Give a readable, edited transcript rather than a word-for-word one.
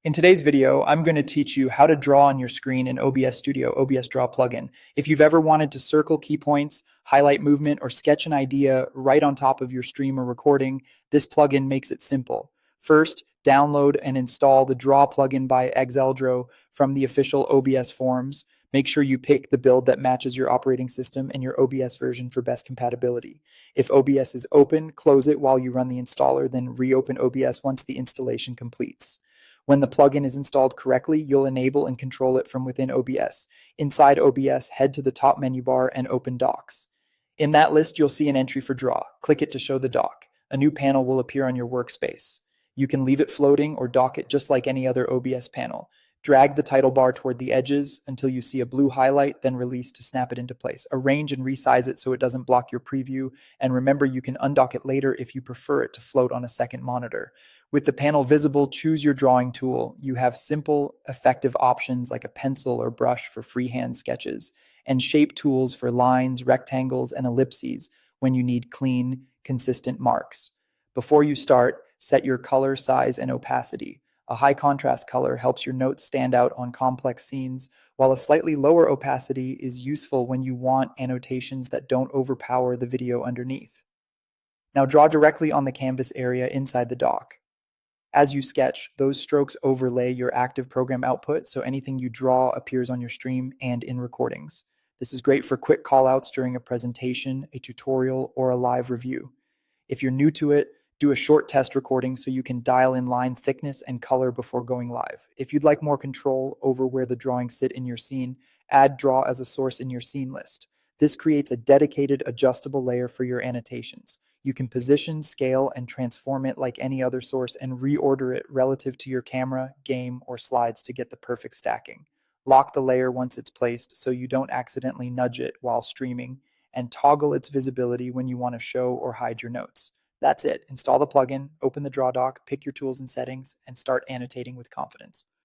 In today's video, I'm going to teach you how to draw on your screen in OBS Studio, OBS Draw plugin. If you've ever wanted to circle key points, highlight movement, or sketch an idea right on top of your stream or recording, this plugin makes it simple. First, download and install the Draw plugin by Exeldro from the official OBS forums. Make sure you pick the build that matches your operating system and your OBS version for best compatibility. If OBS is open, close it while you run the installer, then reopen OBS once the installation completes. When the plugin is installed correctly, you'll enable and control it from within OBS. Inside OBS, head to the top menu bar and open Docs. In that list, you'll see an entry for Draw. Click it to show the dock. A new panel will appear on your workspace. You can leave it floating or dock it just like any other OBS panel. Drag the title bar toward the edges until you see a blue highlight, then release to snap it into place. Arrange and resize it so it doesn't block your preview, and remember you can undock it later if you prefer it to float on a second monitor. With the panel visible, choose your drawing tool. You have simple, effective options like a pencil or brush for freehand sketches, and shape tools for lines, rectangles, and ellipses when you need clean, consistent marks. Before you start, set your color, size, and opacity. A high contrast color helps your notes stand out on complex scenes, while a slightly lower opacity is useful when you want annotations that don't overpower the video underneath. Now draw directly on the canvas area inside the dock. As you sketch, those strokes overlay your active program output, so anything you draw appears on your stream and in recordings. This is great for quick callouts during a presentation, a tutorial, or a live review. If you're new to it, do a short test recording so you can dial in line thickness and color before going live. If you'd like more control over where the drawings sit in your scene, add Draw as a source in your scene list. This creates a dedicated adjustable layer for your annotations. You can position, scale, and transform it like any other source and reorder it relative to your camera, game, or slides to get the perfect stacking. Lock the layer once it's placed so you don't accidentally nudge it while streaming, and toggle its visibility when you want to show or hide your notes. That's it. Install the plugin, open the Draw dock, pick your tools and settings, and start annotating with confidence.